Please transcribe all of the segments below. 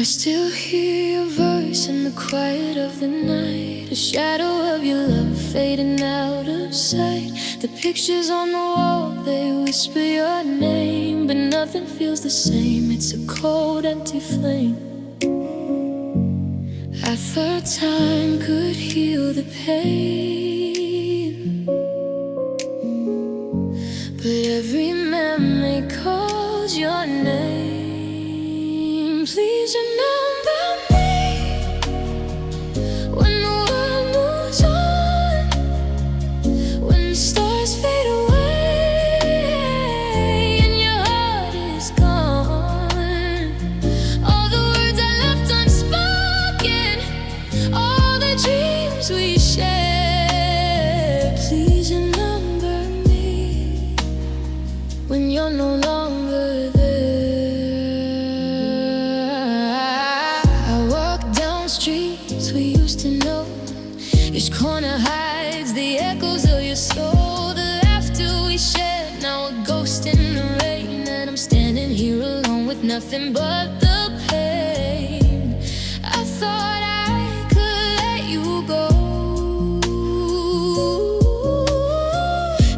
I still hear your voice in the quiet of the night, a shadow of your love fading out of sight. The pictures on the wall, they whisper your name, but nothing feels the same. It's a cold, empty flame. I thought time could heal the pain, but every memory calls your name. Please remember me when the world moves on, when the stars fade away and your heart is gone. All the words I left unspoken, all the dreams we shared. Please remember me when you're no longer there. Streets we used to know, each corner hides the echoes of your soul. The laughter we shared, now a ghost in the rain, and I'm standing here alone with nothing but the pain. I thought I could let you go,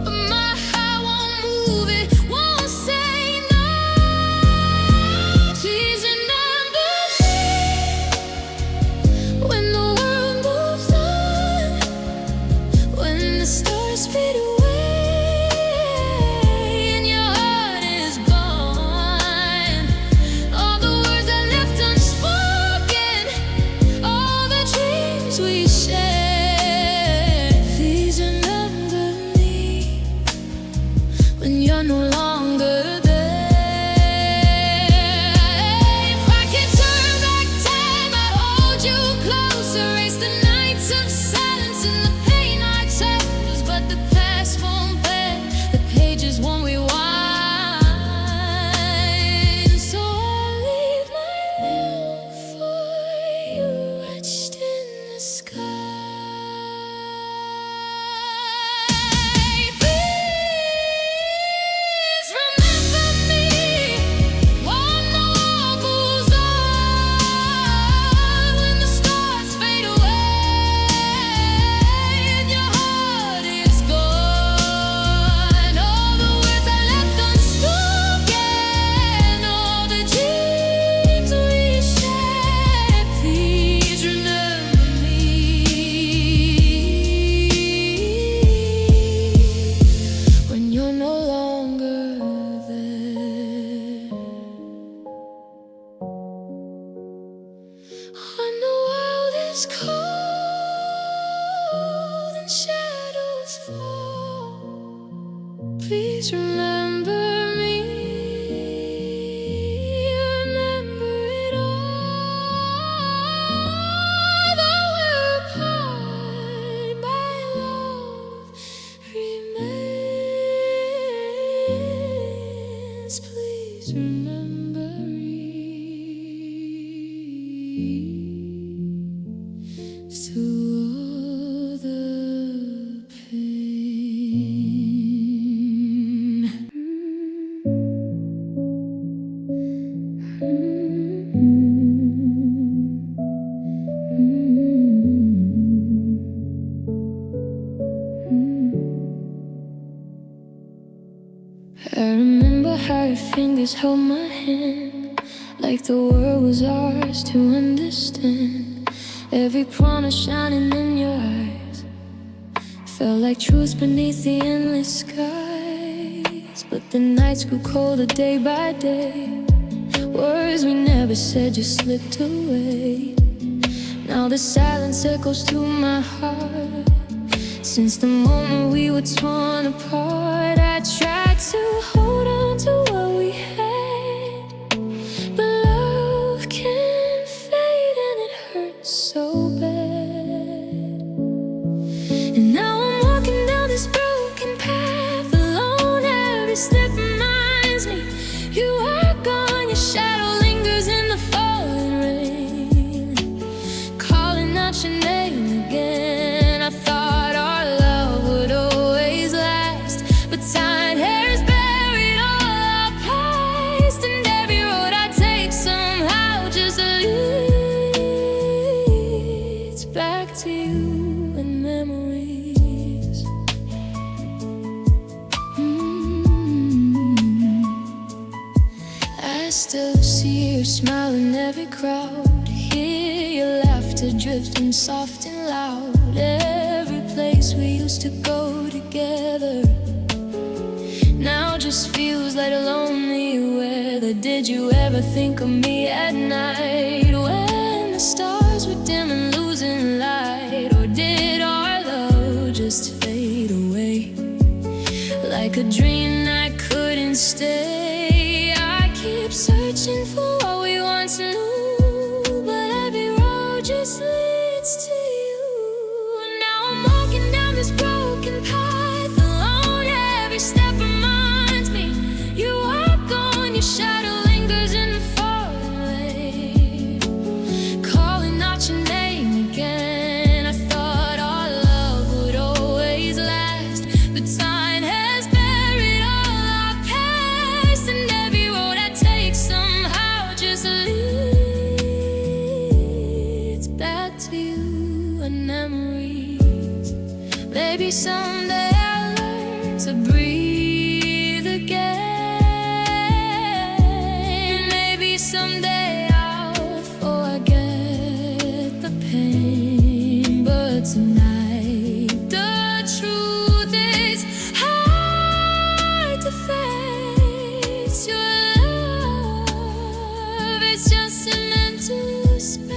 but my heart won't move, it won't say no. Please remember me when the world moves on, when the stars fade away and your heart is gone. All the words I left unspoken, all the dreams we shared. Please remember me when you're no longer there. If I could turn back time, I'd hold you close, erase the nights of silence and the pain I chose. But the past won't bend, the pages won't rewind. So I'll leave my will for you etched in the sky. Please remember me when the world moves on, when the stars fade away and your heart is gone. All the words I left unspoken, all the dreams we shared. Please remember me when you're no longer there. When the world is cold and shadows fall, please remember me. Remember it all. Though we're apart, my love remains. Please remember me through all the pain. I remember how your fingers held my hand, like the world was ours to understand. Every promise shining in your eyes felt like truth beneath the endless skies. But the nights grew colder day by day, words we never said just slipped away. Now the silence echoes through my heart. Since the moment we were torn apart, I tried to hold on to what we had, but love can fade and it hurts so bad. And now I'm walking down this broken path alone. Every step reminds me you are gone. Your shadow lingers in the falling rain, calling out your name again. I thought our love would always last, but tied hair is buried smile in every crowd, hear your laughter drifting soft and loud. Every place we used to go together now just feels like a lonely weather. Did you ever think of me at night when the stars were dim and losing light? Or did our love just fade away like a dream that couldn't stay? I keep searching for what we once knew, but every road just leads to you. Now I'm walking down this broken path alone. Every step reminds me you are gone. Your shadow lingers in the falling rain, calling out your name again. I thought our love would always last, but time has buried all our past, and every road I take somehow just leads back to you and memories. Maybe someday I'll learn to breathe again. Maybe someday I'll forget the pain, but tonight the truth is hard to face. Your love is just an empty space.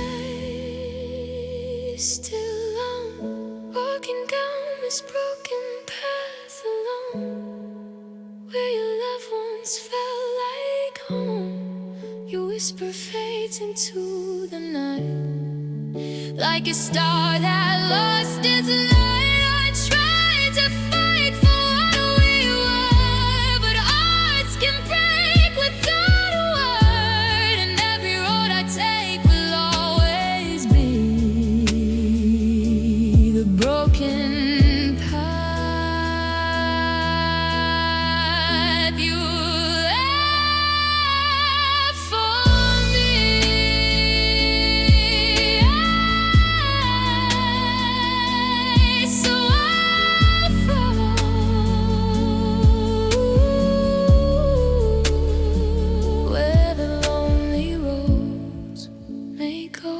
Still I'm walking down this broken path alone, where your loved ones felt like home. Your whisper fades into the night like a star that lost its light. I tried to fight for what we were, but hearts can break without a word, and every road I take will always be the broken path you left for me. So I follow where the lonely roads may go,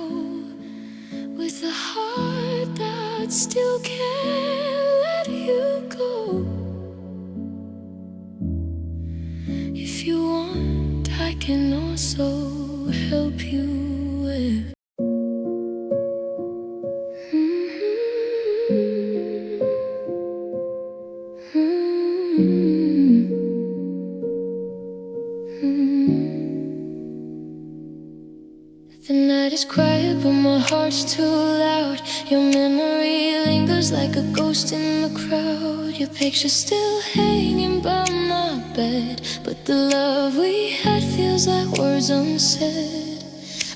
with a heart that still can't let you go. If you want, I can also help you with The night is quiet, but my heart's too loud. Your memory lingers like a ghost in the crowd. Your picture's still hanging by my bed, but the love we had feels like words unsaid.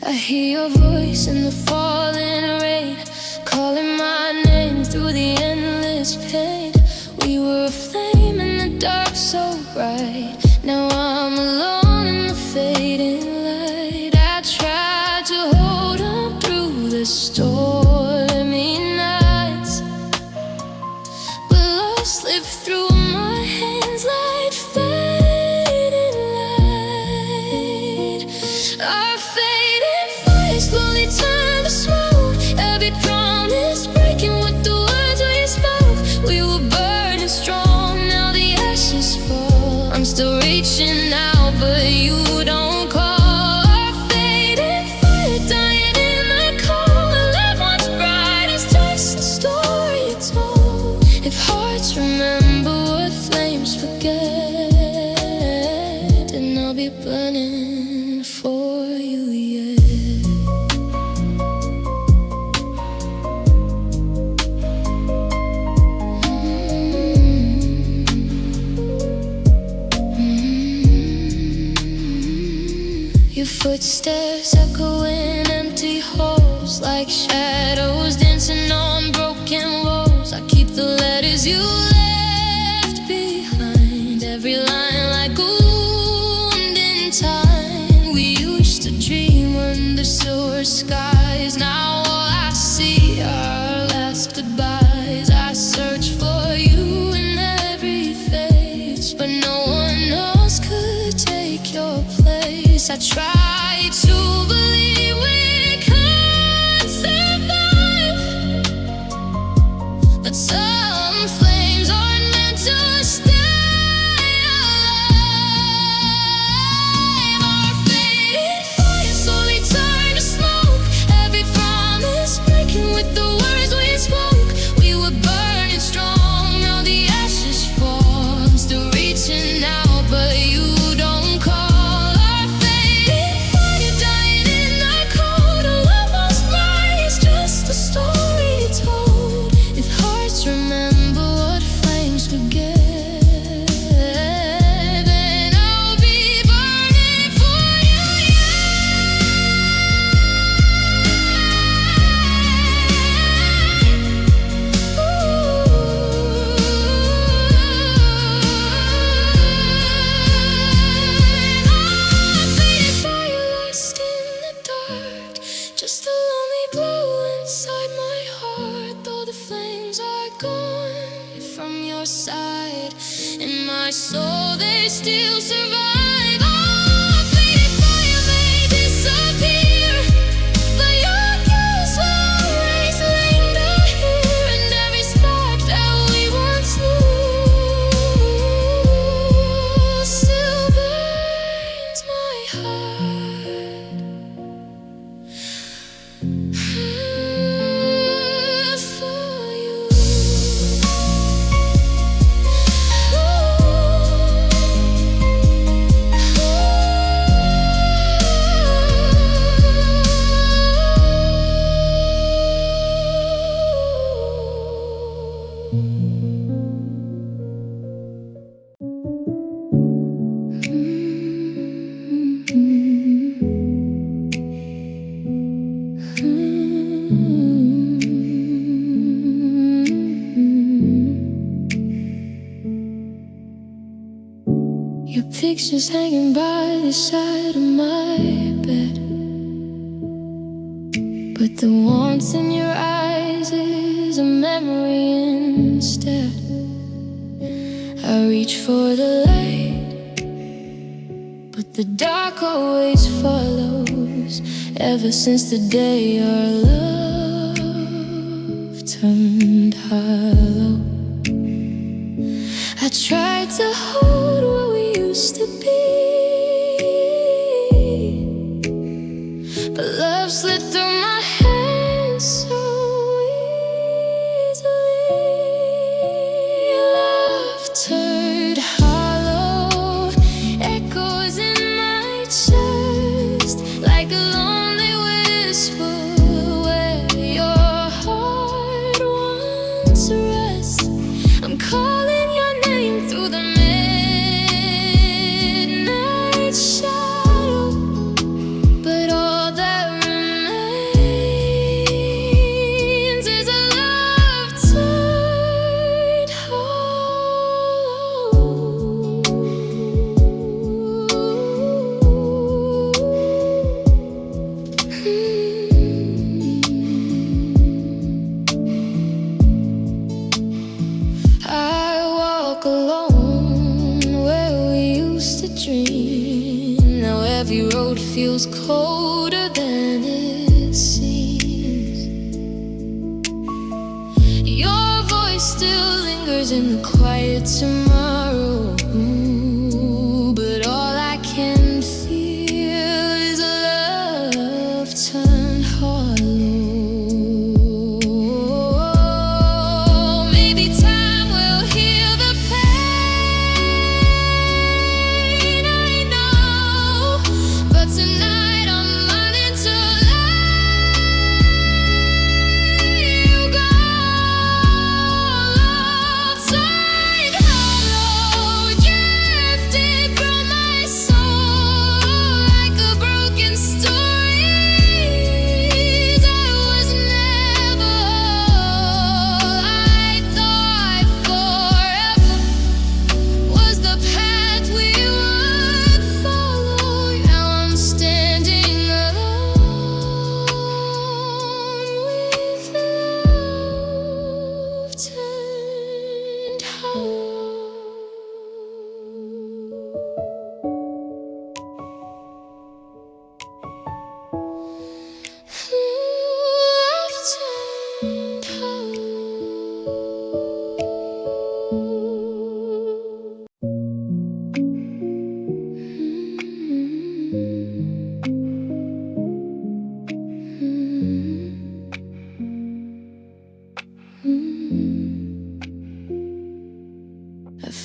I hear your voice in the falling rain, calling my name through the endless pain. We were a flame in the dark so bright. Now I'm alone in the fading light. I tried to hold on through the stormy nights, but love slipped through my hands like fading light. Our fading fire slowly turned to smoke, every promise breaking with the words we spoke. We were burning strong, now the ashes fall. I'm still reaching out, but you don't call. Our fading fire dying in the cold. A love once bright is just a story told. If hearts remember what flames forget, then I'll be burning for you, yeah. Your footsteps echo in empty halls, like shadows dancing on broken walls. I keep the letters you left behind, every line like a wound in time. We used to dream under silver skies. Now all I see are last goodbyes. I search for you in every face, but no one else could take your place. I tried to Some flames aren't meant to stay alive. Our faded fire slowly turned to smoke. Every promise breaking with the words we spoke. We were burning strong, now the ashes fall. I'm still reaching out, but you don't call. Our faded fire dying in the cold. A love lost mine is just a story told. If hearts remember what flames forget, then I'll be burning for you, faded fire lost in the dark, just a lonely glow inside my heart. Though the flames are gone from your side, in my soul they still survive. Oh, faded fire may disappear, but your ghost will always linger here. And every spark that we once knew still burns my heart. For you. Your picture's hanging by the side of my bed, but the warmth in your eyes is a memory instead. I reach for the light, but the dark always follows. Ever since the day our love turned hollow, I tried to hold what we used to be, but love slid through my hands so easily. Love turned hollow, echoes in my chest like a lonely whisper where your heart once rests. I'm calling your name through the midnight shadow, but all that remains is a love turned hollow. I walk alone where we used to dream. Now every road feels colder than it seems. Your voice still lingers in the quiet tomorrow, but all I can feel is love turned hollow. Maybe time will heal the pain, I know, but tonight I'm learning to let you go. Love turned hollow.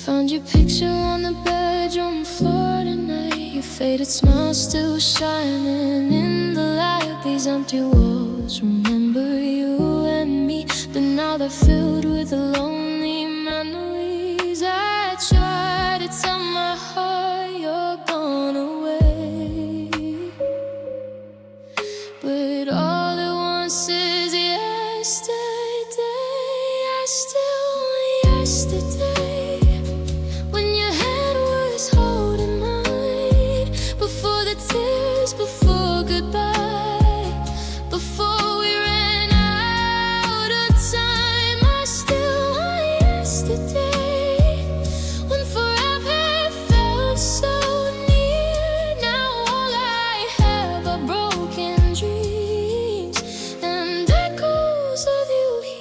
Found your picture on the bedroom floor tonight. Your faded smile still shining in the light. These empty walls remember you and me, but now they're filled with lonely memories. I try to tell my heart you're gone away, but all it wants is yesterday. I still want yesterday, when your hand was holding mine, before the tears, before goodbye, before we ran out of time. I still want yesterday, when forever felt so near. Now all I have are broken dreams and echoes of you here.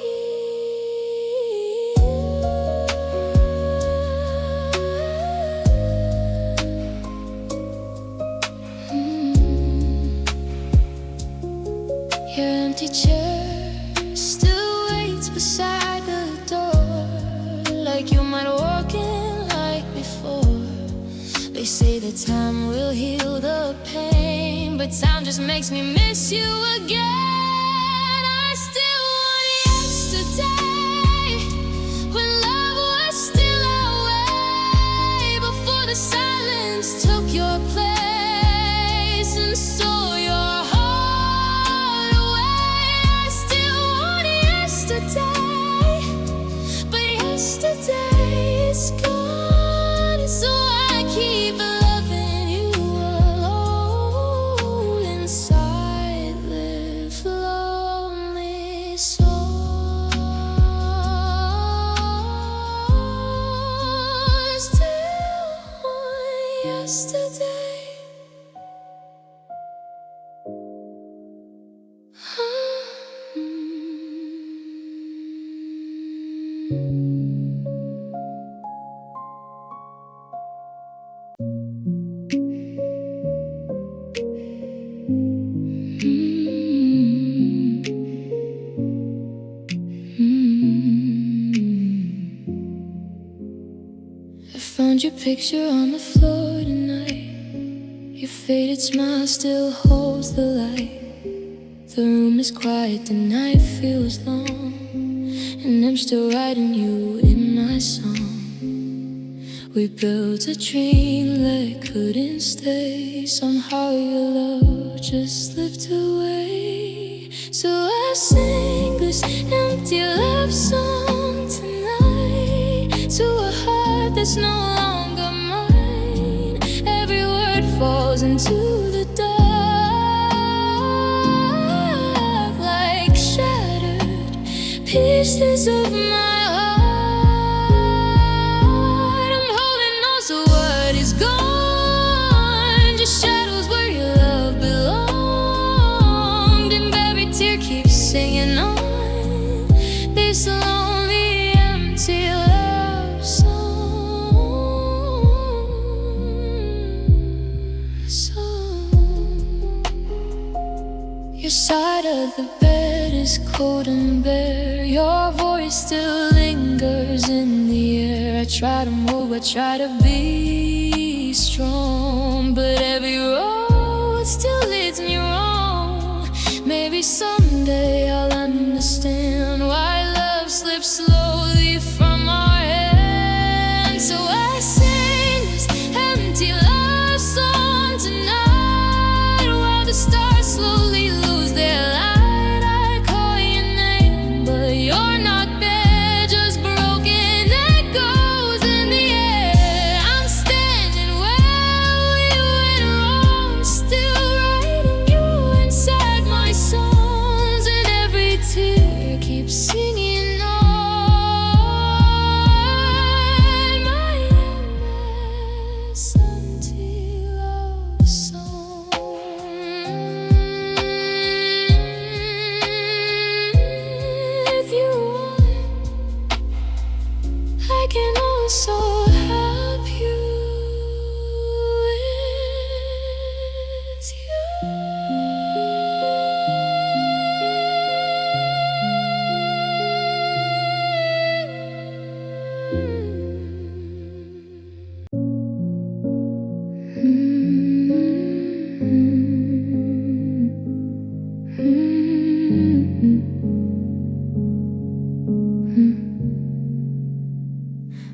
Your empty chair still waits beside the door, like you might walk in like before. They say that time will heal the pain, but time just makes me miss you again. I still want yesterday, when love was still our way, before the silence took your place and stole your heart away. I still want yesterday, but yesterday is gone, so I keep loving you alone inside this lonely soul. Still want yesterday. I found your picture on the floor tonight. Your faded smile still holds the light. The room is quiet, the night feels long, and I'm still writing you in my song. We built a dream that couldn't stay. Somehow your love just slipped away. So I sing this empty love song tonight, to a heart that's no longer mine. Every word falls into the dark, like shattered pieces of my heart. I'm holding on to what is gone, just shadows where your love belonged, and every tear keeps singing on this lonely, empty love song. Your side of the bed is cold and bare. Your voice still lingers in the air. I try to move, I try to be strong, but every road still leads me wrong. Maybe someday I'll understand why love slips slowly from our hands. So I sing this empty love song tonight, while the stars slowly lose their light. I call your name, but you're not there, just broken echoes in the air. I'm standing where we went wrong, still writing you inside my songs, and every tear keeps singing on my endless empty love song. With you I can also help you. With you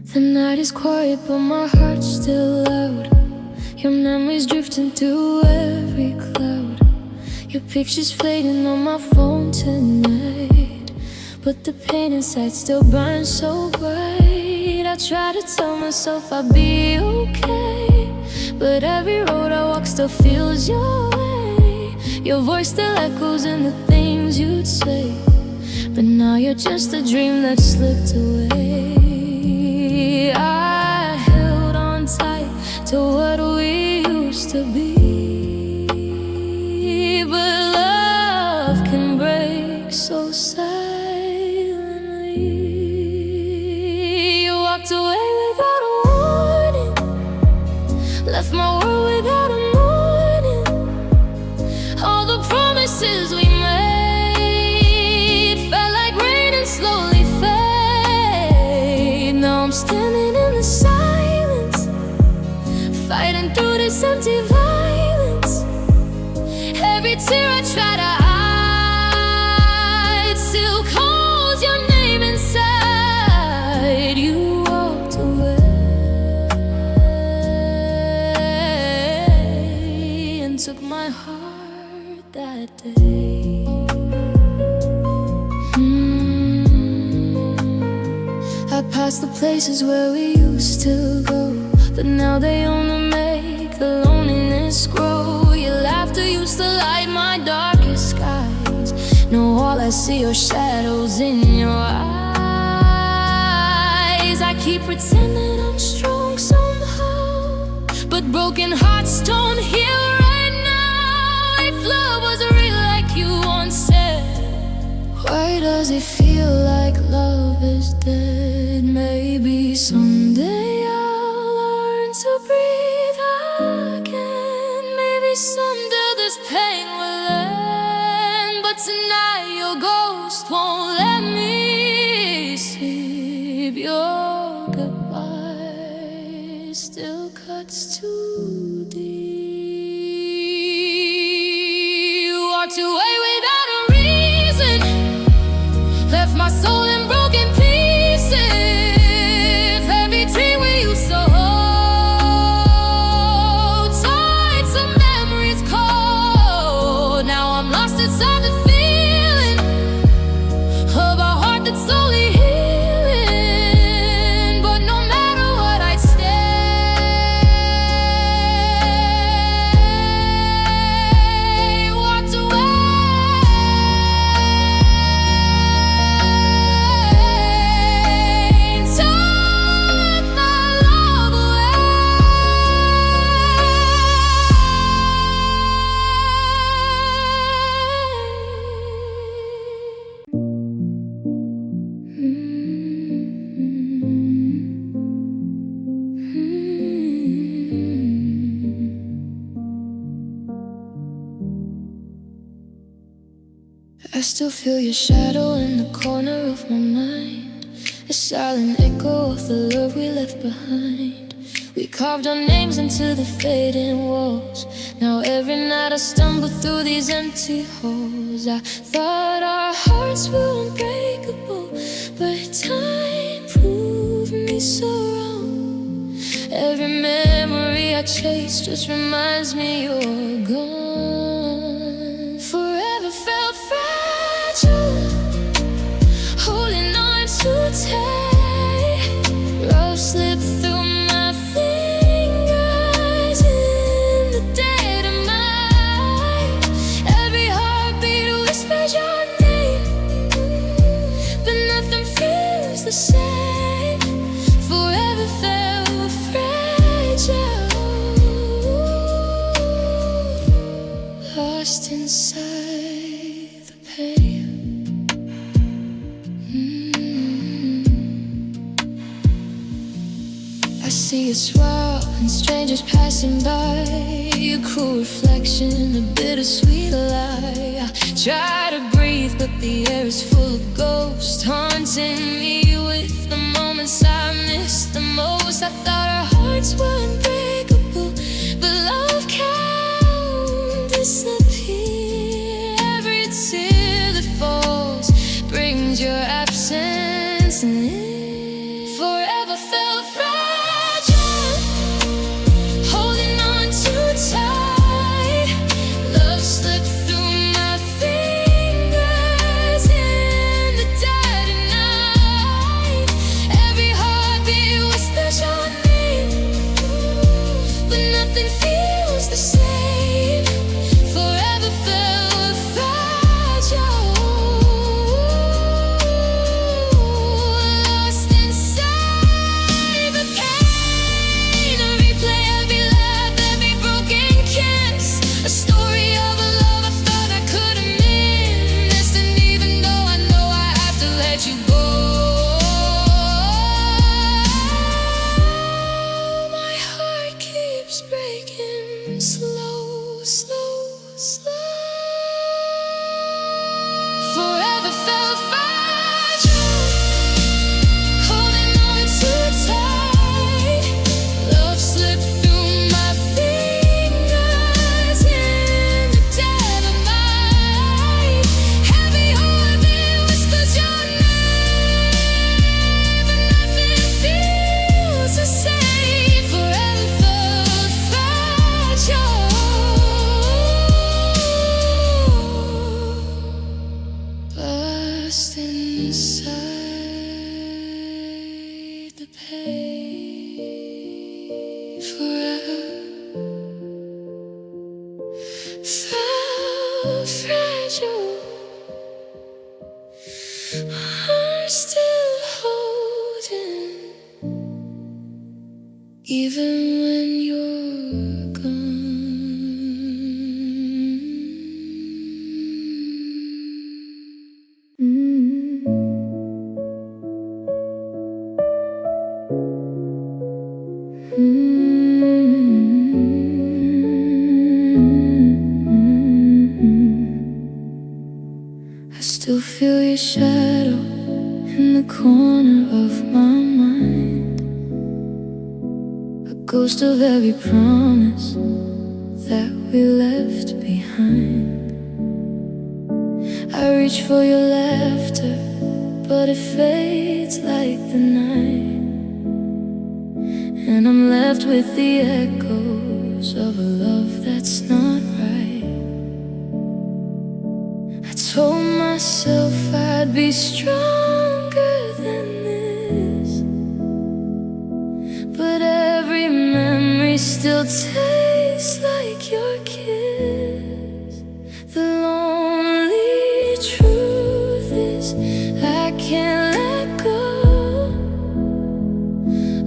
The night is quiet but my heart's still loud. Your memories drifting through every cloud. Your pictures fading on my phone tonight, but the pain inside still burns so bright. I try to tell myself I'll be okay, but every road I walk still feels your way. Your voice still echoes in the things you'd say, but now you're just a dream that slipped away. I held on tight to what we used to be, but love can break so silently. You walked away without a warning, left my world without a morning. All the promises we made felt like rain and slowly fade. Now I'm standing in the silence, fighting through this empty violence. Every tear I try to hide still calls your name inside. You walked away and took my heart that day. I passed the places where we used to go, but now they only make the loneliness grow. Your laughter used to light my darkest skies. Now all I see are shadows in your eyes. I keep pretending I'm strong somehow, but broken hearts don't heal right now. If love was real like you once said, why does it feel like love is dead? Maybe someday I'll learn to breathe again. Maybe someday this pain will end, but tonight your ghost won't let me sleep. Your goodbye still cuts too deep. You walked away without a reason, left my soul in broken pieces. Every dream we used to hold, tied to memories cold. Now I'm lost inside the feeling of a heart that's slowly healing. But no matter what, I'd stay. Walked away, I still feel your shadow in the corner of my mind, a silent echo of the love we left behind. We carved our names into the fading walls. Now every night I stumble through these empty halls. I thought our hearts were unbreakable, but time proved me so wrong. Every memory I chase just reminds me you're gone. Forever felt fragile, holding on too tight. Rough slip through my fingers in the dead of night. Every heartbeat whispers your name, but nothing feels the same. Forever felt fragile, lost inside the pain. I see a swirl and strangers passing by, a cruel reflection, a bittersweet lie. I try to breathe, but the air is full of ghosts, haunting me with the moments I miss the most. I thought our hearts were unbreakable, but love can disappear. Every tear that falls brings your absence in. Forever felt pay forever. Felt fragile, are still holding, even when you're gone. I still feel your shadow in the corner of my mind, a ghost of every promise that we left behind. I reach for your laughter, but it fades like the night, and I'm left with the echoes of a love that's not right. I told myself I'd be stronger than this, but every memory still tastes like your kiss. The lonely truth is I can't let go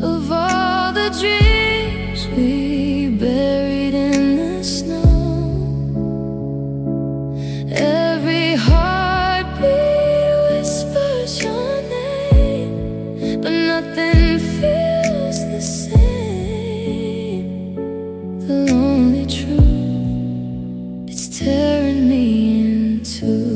of all the dreams we buried in the snow. Every heartbeat whispers your name, but nothing feels the same. The lonely truth, it's tearing me in two.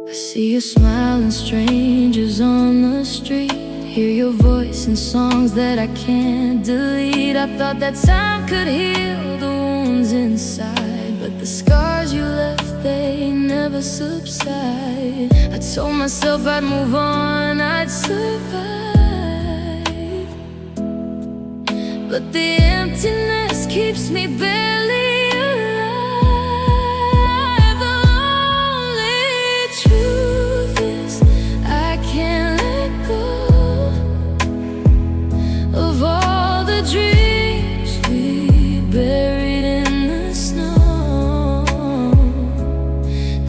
I see you smiling strangers on the street, hear your voice in songs that I can't delete. I thought that time could heal the wounds inside, but the scars you left, they never subside. I told myself I'd move on, I'd survive, but the emptiness keeps me barely alive. The lonely truth is I can't let go of all the dreams we buried in the snow.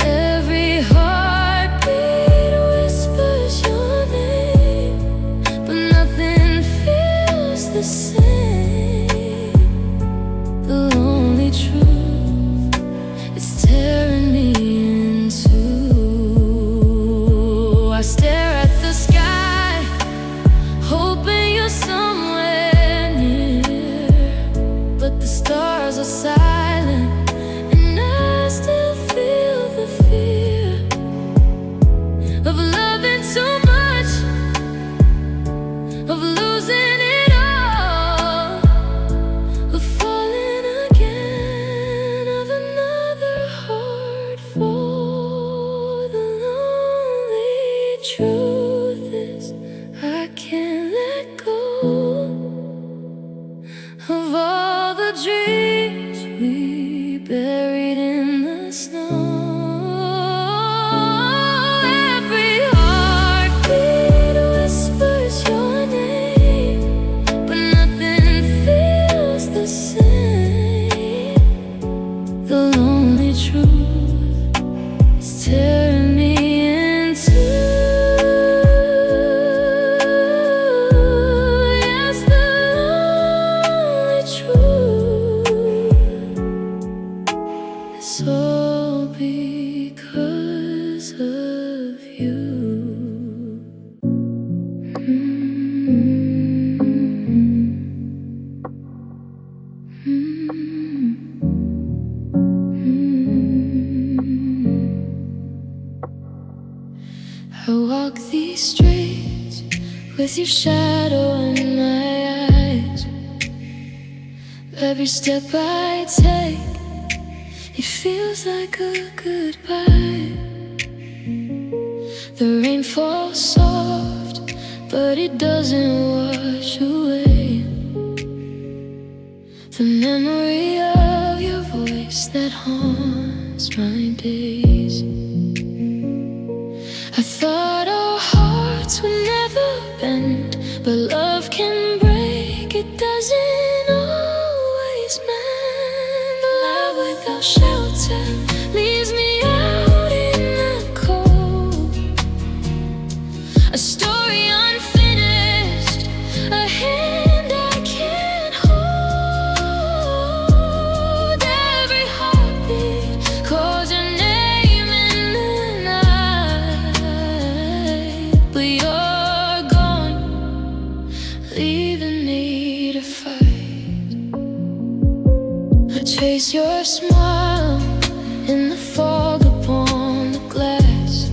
Every heartbeat whispers your name, but nothing feels the same. The lonely truth, it's tearing me in two. I stare at the sky, hoping you're somewhere near, but the stars are silent, and I still feel the fear of loving too much, of losing it all, of falling again, of another heart fall. The lonely truth is I can't let go of all the dreams we buried in the snow. Every heartbeat whispers your name, but nothing feels the same. The lonely truth is tearing me in two. Yes, the lonely truth. It's all because of you. I walk these streets with your shadow in my eyes. Every step I take, it feels like a goodbye. The rain falls soft, but it doesn't wash away the memory of your voice that haunts my days. I thought our hearts would never never bend, but love can break, it doesn't always mend. Love without shelter leaves me out in the cold. A story unfinished, a hand I can't hold. Every heartbeat calls your name in the night, but you're gone, leaving me to fight. I chase your smile in the fog upon the glass,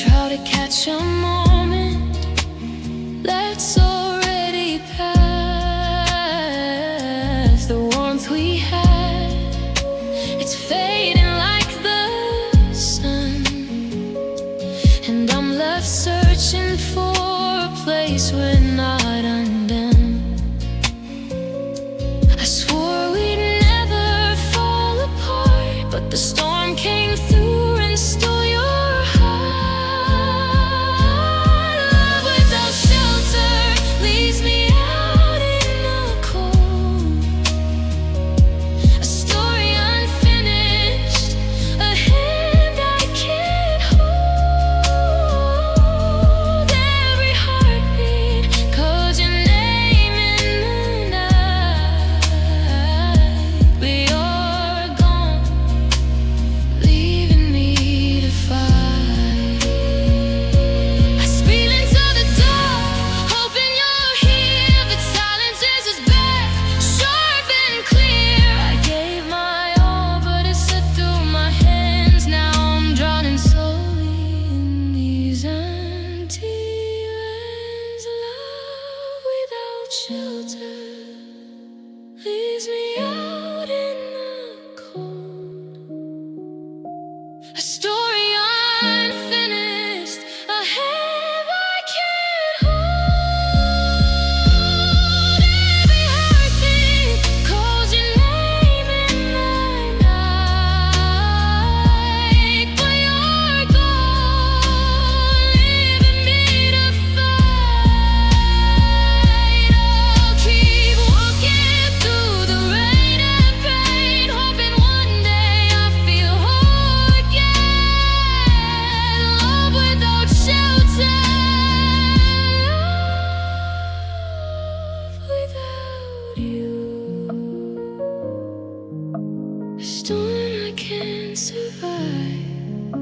try to catch a moment that's already past. The warmth we had, it's fading like the sun, and I'm left searching for a place we're not undone. I swore we'd never fall apart, but the storm came through and stole your heart. Love without shelter leaves me out in the cold. A story unfinished, a hand I can't hold. Every heartbeat calls your name in the night, but you're gone, leaving me to fight. I speed into the dark, hoping you're here, but silence is as bad, sharp and clear. I gave my all, but it slipped through my hands. Now I'm drowning slowly in these empty lands. Love without shelter leaves me out in the cold. A story unfinished, a hand I can't hold. Every heartbeat calls your name in the night, but you're gone, leaving me to fight. I'll keep walking through the rain and pain, hoping one day I'll feel whole again. Love without shelter, love without you. A storm I can't survive,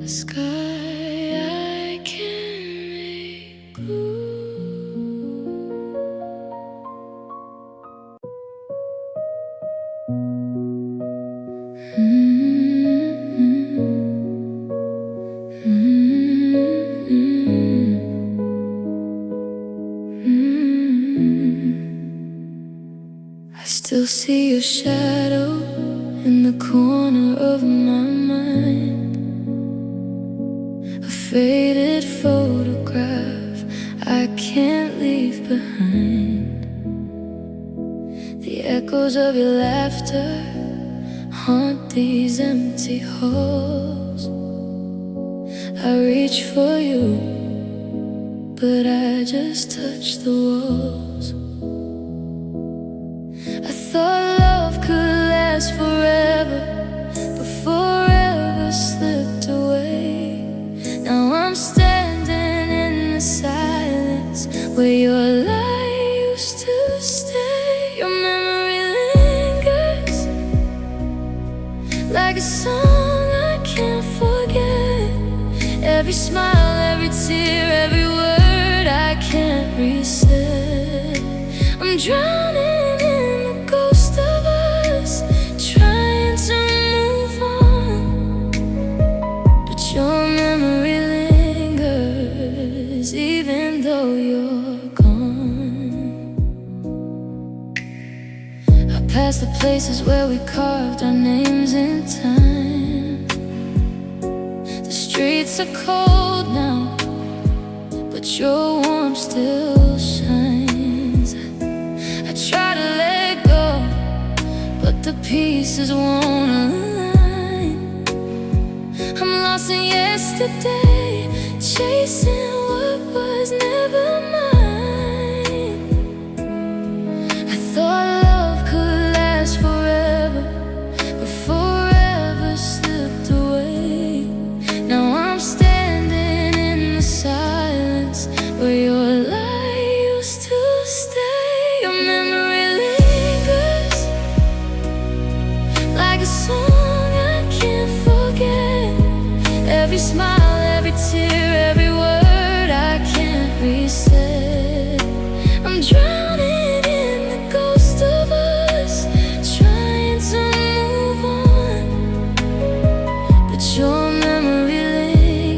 a sky I can't make blue. I still see your shadow in the corner of my mind, a faded photograph I can't leave behind. The echoes of your laughter haunt these empty halls. I reach for you, but I just touch the walls. I thought love could last forever, but forever slipped away. Now I'm standing in the silence where your light used to stay. Your memory lingers like a song I can't forget. Every smile, every tear, every word I can't reset. I'm drowning in the ghost of us, trying to move on, but your memory lingers even though you're gone. I pass the places where we carved our names in time. The streets are cold now, but your warmth still shines. I try to let go, but the pieces won't align. I'm lost in yesterday, chasing what was never mine. I thought love could last forever, but forever slipped away. Now I'm standing in the silence where your light used to stay. Your memory lingers like a song I can't forget. Every smile, every tear, every word I can't reset. I'm drowning in the ghost of us, trying to move on, but your memory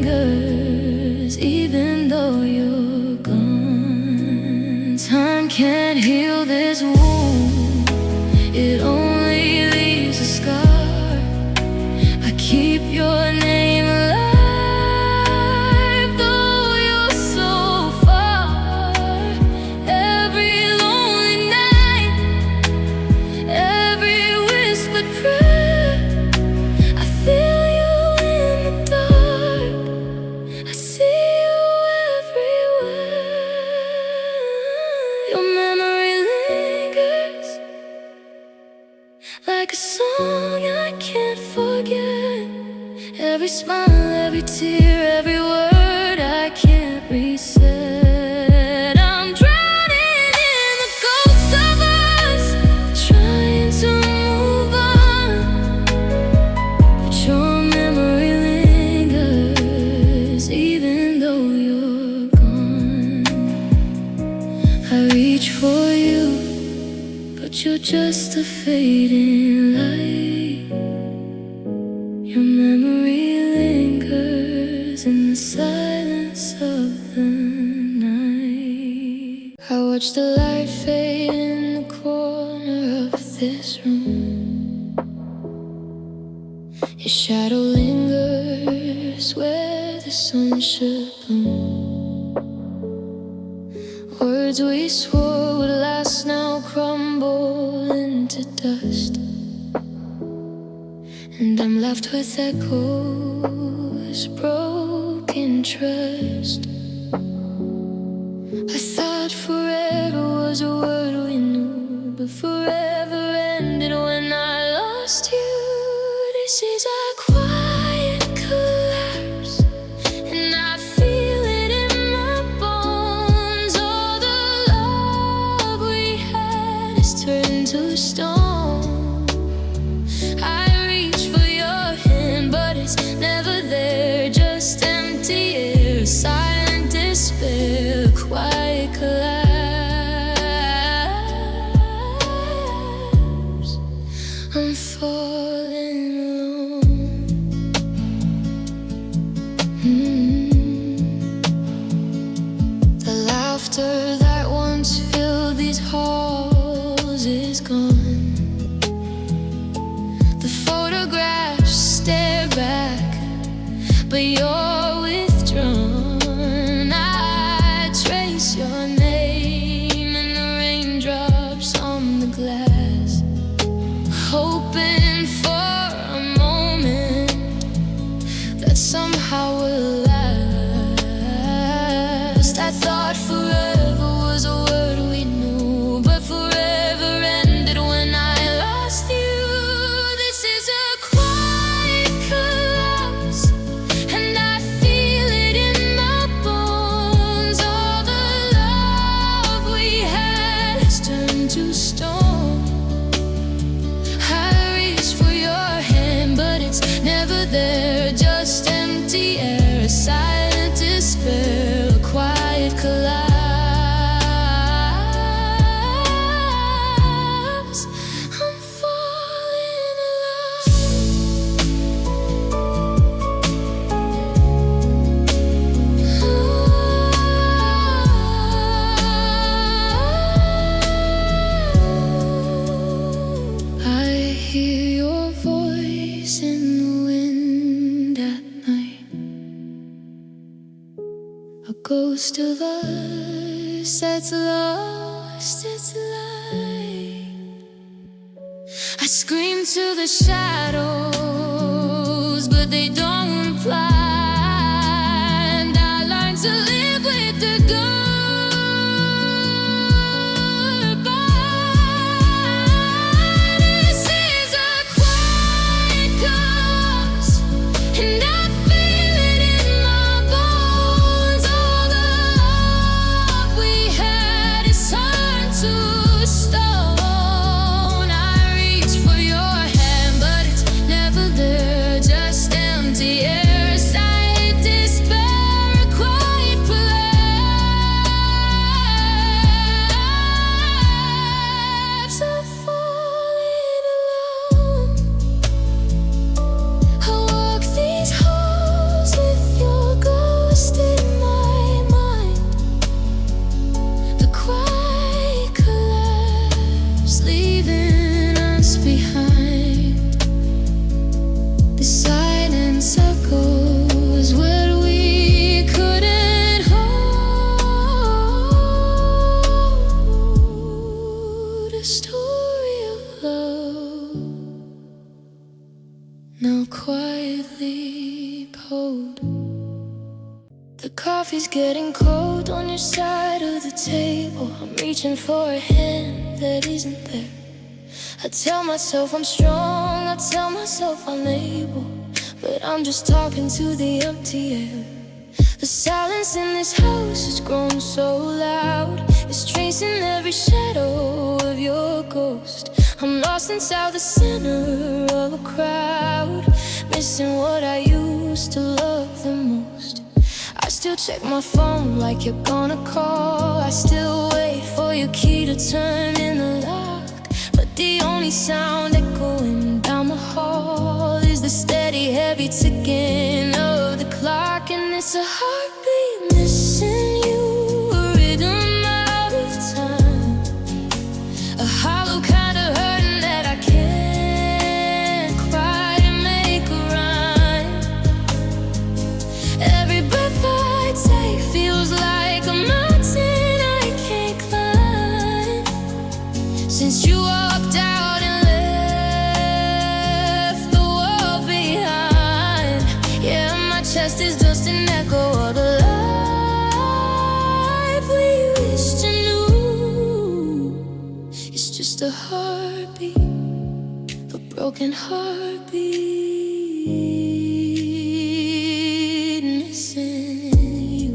lingers even though you're gone. Time can't heal this wound, it only leaves a scar. I keep your name alive, though you're so far. Every lonely night, every whispered prayer, I feel you in the dark, I see you everywhere. Your memory lingers like a song I can't forget. Every smile, every tear, every word I can't reset. I'm drowning in the ghost of us, trying to move on, but your memory lingers even though you're gone. I reach for you, but you're just a fading light. Your memory lingers in the silence of the night. I watch the light fade in the corner of this room. Your shadow lingers where the sun should bloom. Words we swore would last now crumble into dust, and I'm left with echoes, broken trust. I thought forever was a word we knew, but forever ended when I lost you. This is a quiet collapse, and I feel it in my bones. All the love we had has turned to stone. I reach for your hand, but it's never there, just empty air, silent despair, quiet collapse. I'm falling alone. The laughter that once filled these halls is gone. The photographs stare back, but you're withdrawn. I trace your name in the raindrops on the glass, hoping for a moment that somehow will last. I thought forever was a word we knew, but forever ended when I lost you. This is a quiet collapse, and I feel it in my bones. All the love we had has turned to stone. I reach for your hand, but it's never there, just empty air, a silent despair, a quiet collapse. I'm falling alone. I hear your voice in the wind at night, a ghost of us that's lost its light. I scream to the shadows, but they don't reply, and I coffee's getting cold on your side of the table. I'm reaching for a hand that isn't there. I tell myself I'm strong, I tell myself I'm able, but I'm just talking to the empty air. The silence in this house has grown so loud, it's tracing every shadow of your ghost. I'm lost inside the center of a crowd, missing what I used to love the most. I still check my phone like you're gonna call. I still wait for your key to turn in the lock, but the only sound echoing down the hall is the steady, heavy ticking of the clock. And it's a heartbeat missing you, a rhythm out of time, a hollow kind of hurting that I can't quite make a rhyme. Every breath I take feels like a mountain I can't climb. Since you walked out and left the world behind, yeah, my chest is just an echo of the life we used to know. It's just a heartbeat, a broken heartbeat, missing you.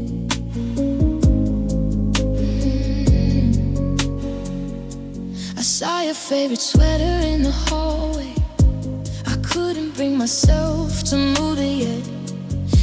I saw your favorite sweater in the hallway. I couldn't bring myself to move it yet.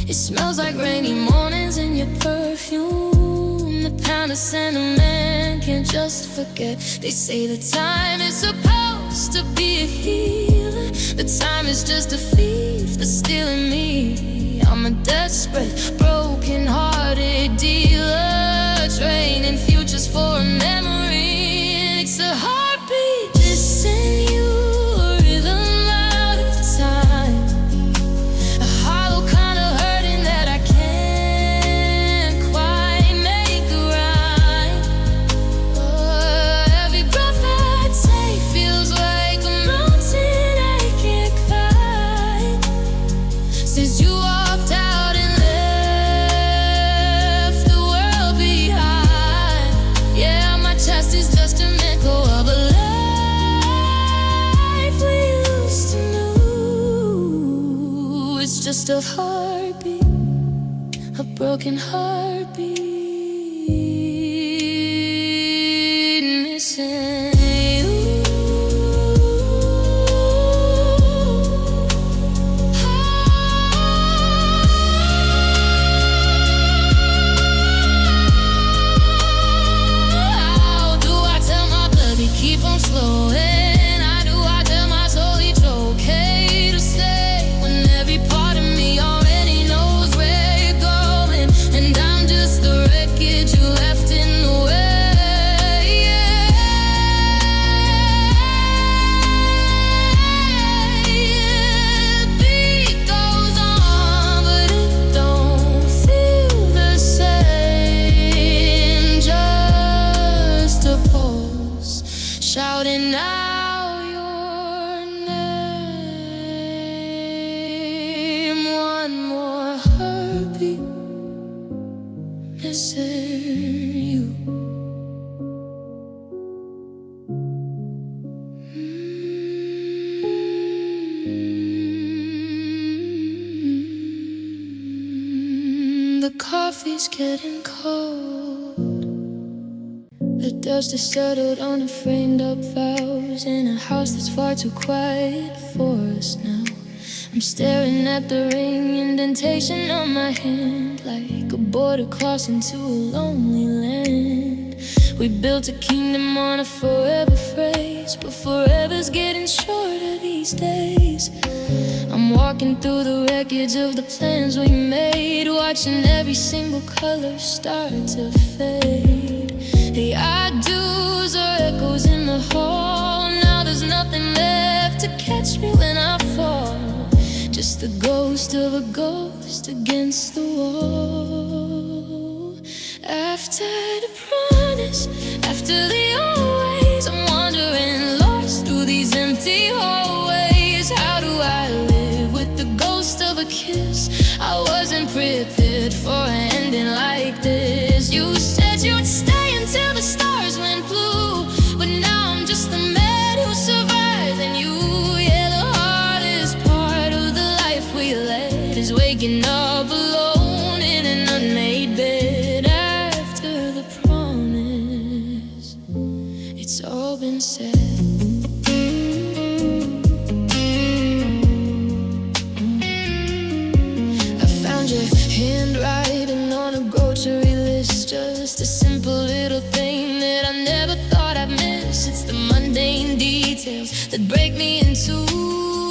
It smells like rainy mornings in your perfume. The pound of scent a man can't just forget. They say the time is supposed to be a healer, the time is just a thief that's stealing me. I'm a desperate, broken-hearted dealer, trading futures for a memory. And it's a heartbeat missing you, a rhythm out of time, a hollow kind of hurting that I can't quite make a rhyme. Every breath I take feels like a mountain I can't climb. Since you walked out and left the world behind, yeah, my chest is just an echo of a life we used to know. It's just a heartbeat, a broken heartbeat, missing you. How do I tell my blood to keep on slowing? How do I tell my soul it's okay to stay when every part of me already knows where you're going, and I'm just the wreckage you left in the way? Beat goes on, but it don't feel the same. Just a pulse, shouting out your name. One more heartbeat, missing you. The coffee's getting cold, the dust is settled on the framed up vows in a house that's far too quiet for us now. I'm staring at the ring indentation on my hand, like a border crossing to a lonely land. We built a kingdom on a forever phrase, but forever's getting shorter these days. I'm walking through the wreckage of the plans we made, watching every single color start to fade. The I do's are echoes in the hall. Now there's nothing left to catch me when I fall, just the ghost of a ghost against the wall. After the promise, after the always, I'm wandering lost through these empty hallways. How do I live with the ghost of a kiss? I wasn't prepared for an ending like just a simple little thing that I never thought I'd miss. It's the mundane details that break me in two.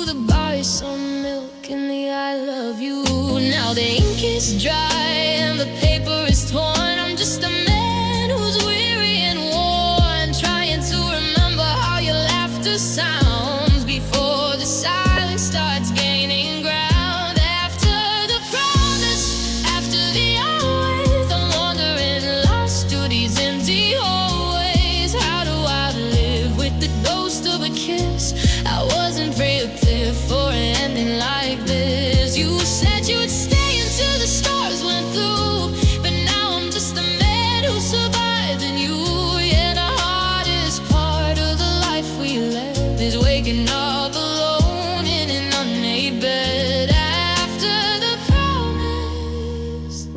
The bar is some milk and the I love you. Now the ink is dry and the paper is torn. I'm just a man who's weary and worn, trying to remember how your laughter sounds before the silence starts gaining ground. After the promise, after the always, I'm wandering lost through these empty hallways. How do I live with the ghost of a kiss? I wasn't prepared for an ending like this. You said you'd stay until the stars went through, but now I'm just a man who survived. And you, yeah, the hardest part of the life we live is waking up alone in an unmade bed. After the promise,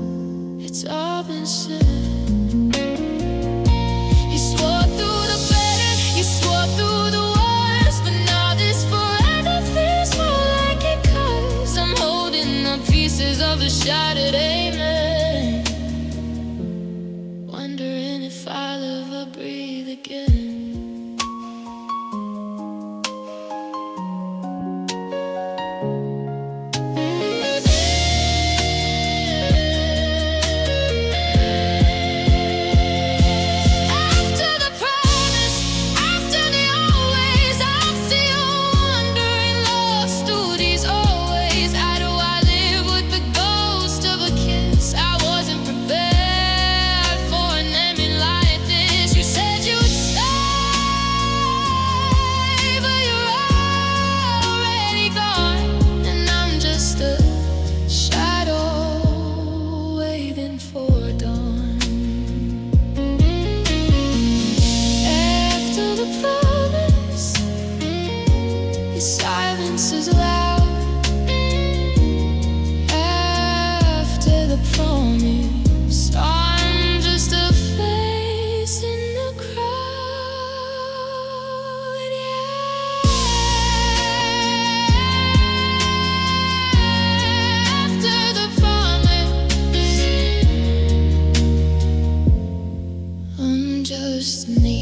it's all been said. You swore through the better, you swore through the worst, but now this forever feels more like it, 'cause I'm holding up pieces of a shattered amen, wondering if I'll ever breathe again. After the promise, after the always, I'm still wondering, lost through these always. How do I live with the ghost of a kiss? I wasn't prepared for an ending like this. You said you'd stay, but you're already gone, and I'm just a shadow waiting for dawn. After the promise, your silence is loud. After the promise, I'm just a face in the crowd. Yeah. After the promise, I'm just me.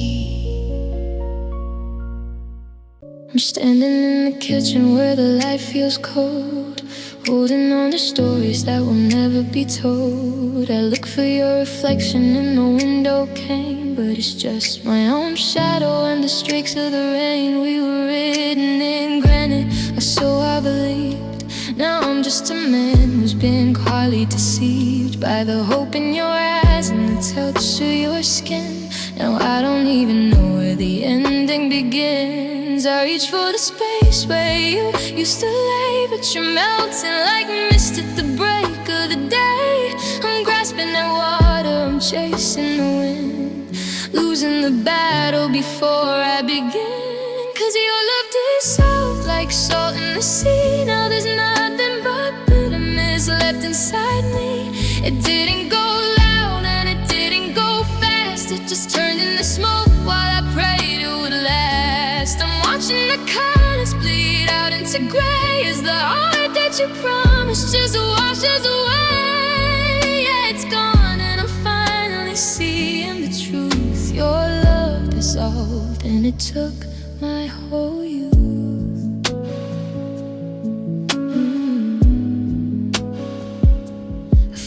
I'm standing in the kitchen where the light feels cold, holding on to stories that will never be told. I look for your reflection in the window pane, but it's just my own shadow and the streaks of the rain. We were written in granite, or so I believed. Now I'm just a man who's been quietly deceived by the hope in your eyes and the touch of your skin. Now I don't even know where the ending begins. I reach for the space where you used to lay, but you're melting like mist at the break of the day. I'm grasping at water, I'm chasing the wind, losing the battle before I begin. 'Cause your love dissolved like salt in the sea. Now there's nothing but bitterness left inside me. It didn't go loud and it didn't go fast. It just turned into smoke while I prayed it would last. I'm watching the colors bleed out into gray as the heart that you promised just washes away. Yeah, it's gone and I'm finally seeing the truth. Your love dissolved and it took my whole youth.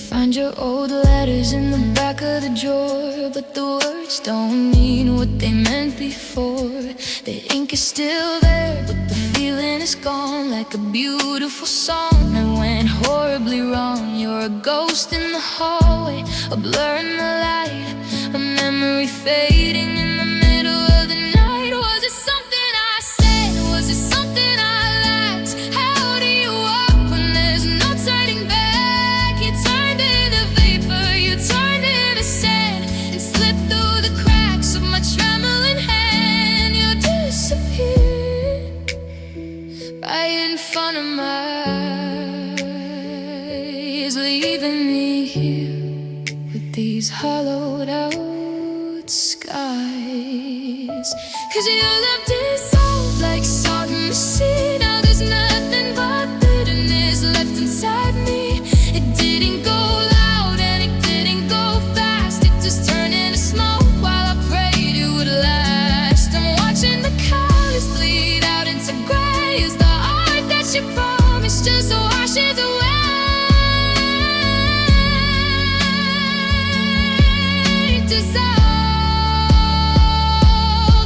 Find your old letters in the back of the drawer, but the words don't mean what they meant before. The ink is still there, but the feeling is gone, like a beautiful song that went horribly wrong. You're a ghost in the hallway, a blur in the light, a memory fading in the middle of the night. Was it something I said? Was it something I lacked? How do you walk when there's no turning back? You turned into vapor, you turned into sand, and slipped through the cracks of my trembling hand. You disappeared right in front of my eyes, leaving me here with these hollowed out skies. 'Cause your love dissolved like salt in the sea. Now there's nothing but bitterness left inside me. It didn't go loud and it didn't go fast. It just to solve.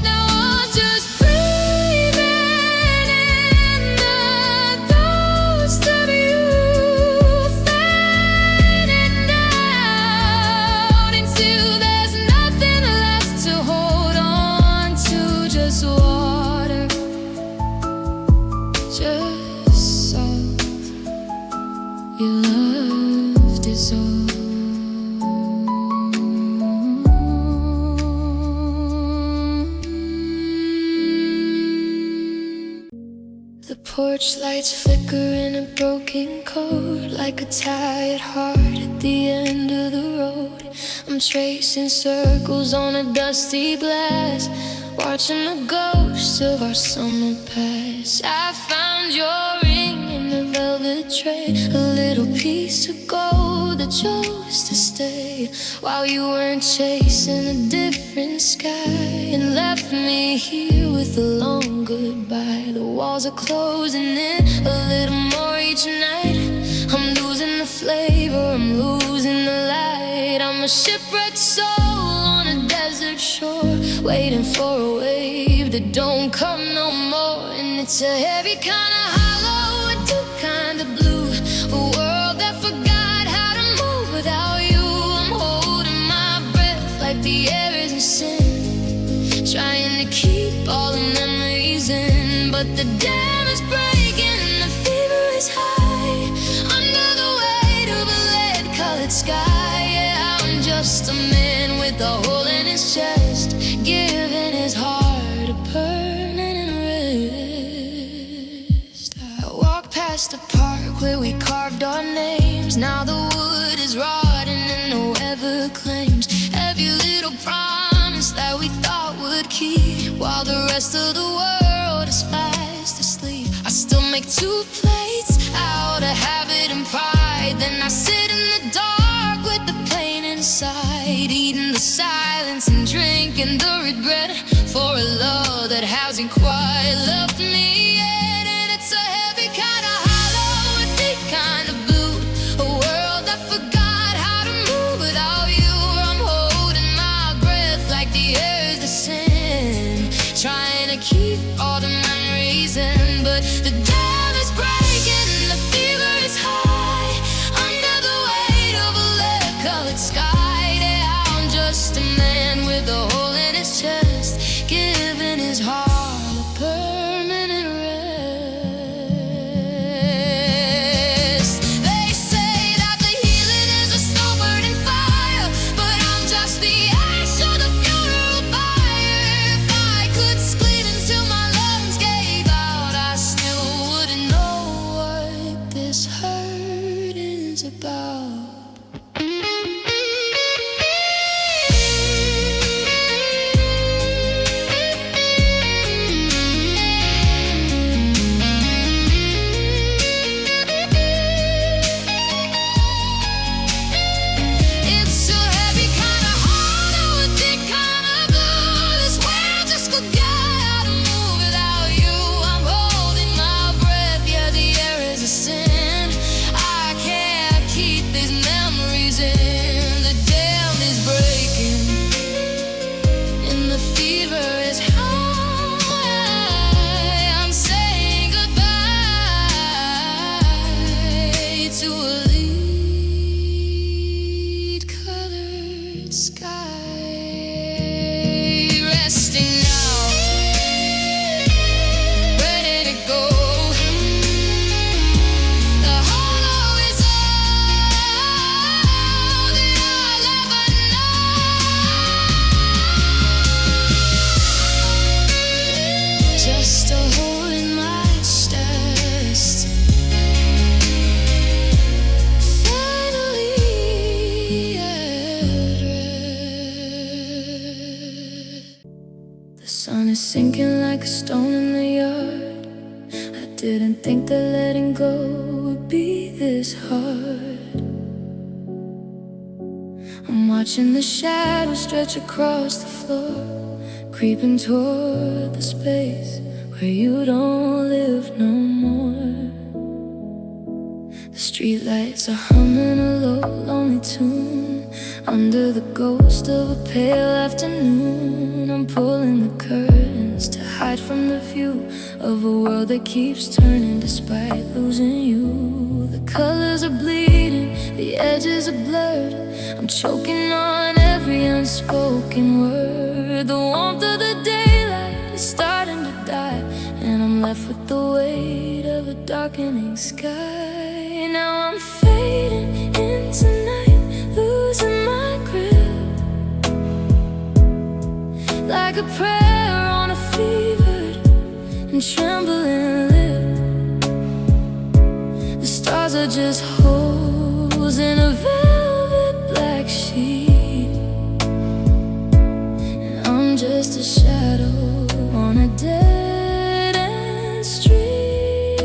Now I'm just breathing in the ghost of you, fading down until there's nothing left to hold on to. Just water, just salt. Your love dissolves. The porch lights flicker in a broken chord, like a tired heart at the end of the road. I'm tracing circles on a dusty glass, watching the ghosts of our summer pass. I found your ring in the velvet tray, a little piece of gold that chose to stay while you weren't chasing a different sky, and left me here with a long goodbye. The walls are closing in a little more each night. I'm losing the flavor, I'm losing the light. I'm a shipwrecked soul on a desert shore, waiting for a wave that don't come no more. And it's a heavy kind of hollow, a deep kind of blue, a world that forgot how to move without you. I'm holding my breath like the air is a sin, trying to keep all the memories in, but the dam is breaking and the fever is high under the weight of a lead-colored sky. Yeah, I'm just a man with a hole in his chest, giving his heart a permanent rest. I walk past the park where we carved our names. Now the wood is rotting and no ever claims every little promise that we thought would keep, while the rest of the world is fast asleep. I still make 2 plates out of habit and pride, then I sit in the dark with the pain inside, eating the silence and drinking the regret for a love that hasn't quite left me yet. And it's a heavy kind of hollow, a deep kind of blue, a world that forgot how to move without you. I'm holding my breath like the air is the sin, trying to keep all the memories in, but the dam is breaking and the fever is high under the weight of a lead-colored sky. Yeah, I'm just a man with a hole in his chest, giving his heart a permanent rest. They say that the healing is a slow burning fire, but I'm just the ash or the funeral pyre. If I could split until my lungs gave out, I still wouldn't know what this hurt is about. It's a heavy kind of hollow, a deep kind of blue, this world just forgot how to move without you. I'm holding my breath, yeah, the air is a sin, I can't keep these memories in. The dam is breaking and the fever is high. I'm saying goodbye to a lead-colored sky. Resting now, ready to go. The hollow is all that I'll ever know. Just a hole in my chest, finally at rest. The sun is sinking like a stone in the yard. I didn't think that letting go would be this hard. I'm watching the shadows stretch across the floor, creeping toward the space where you don't live no more. The streetlights are humming a low, lonely tune. Under the ghost of a pale afternoon, I'm pulling the curtains to hide from the view of a world that keeps turning despite losing you. The colors are bleeding, the edges are blurred. I'm choking on every unspoken word. The warmth of the daylight is starting to die, and I'm left with the weight of a darkening sky. Now I'm fading into night, losing my grip, like a prayer on a fevered and trembling lip. The stars are just holes in a velvet black sheet, and I'm just a shadow on a dead-end street.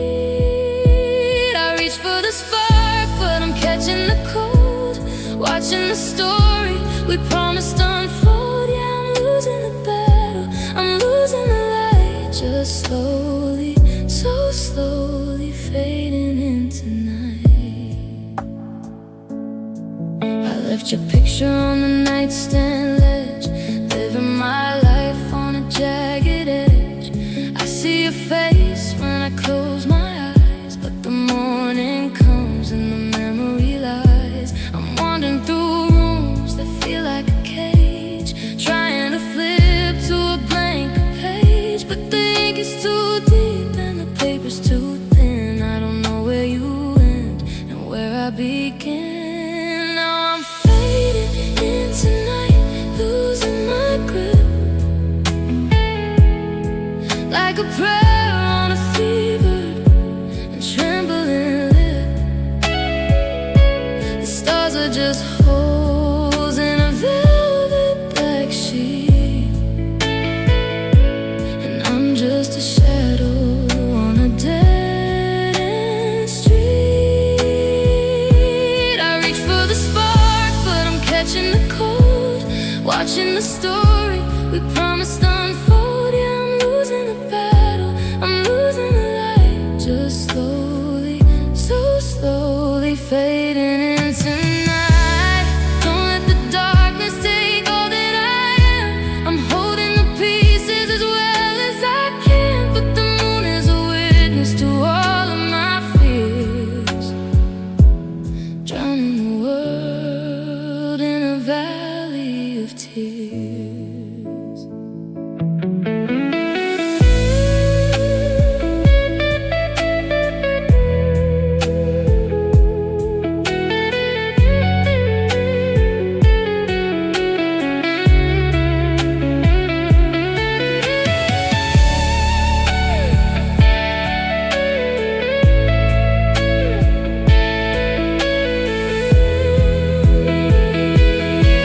I reach for the spark, but I'm catching the cold, watching the story we promised unfold. Yeah, I'm losing the battle, I'm losing the light, just slowly, so slowly fading into night. I left your picture on the nightstand ledge, living my life on a jagged edge. I see your face when I close my eyes, but the morning comes and the memory lies. I'm wandering through rooms that feel like a cage, trying to flip to a blank page, but the ink is too deep and the paper's too thin. I don't know where you end and where I begin. Now I'm fading into night, losing my grip, like a prayer on a fevered and trembling lip. The stars are just holes in a velvet black sheet, and I'm just a shadow on a dead-end street. I reach for the spark, but I'm catching the cold, watching the story we promised unfold. Yeah, I'm losing the battle, I'm losing the light, just slowly, so slowly fading into night. Don't let the darkness take all that I am. I'm holding the pieces as well as I can, but the moon is a witness to all of my fears, drowning the world in a valley of tears.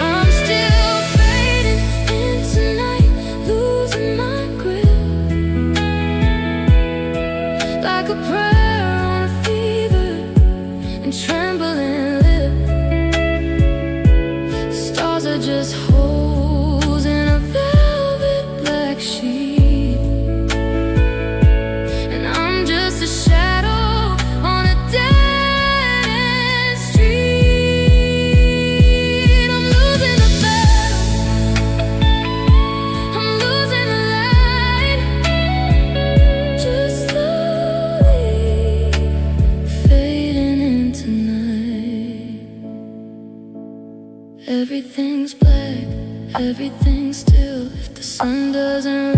I'm still fading into night, losing my grip, like a prayer on a fevered and trembling lip. The stars are just holes in a velvet black sheet, and I'm just a shadow on a dead-end street. I'm losing the battle, I'm losing the light, just slowly fading into night. Everything's black, everything's still. If the sun doesn't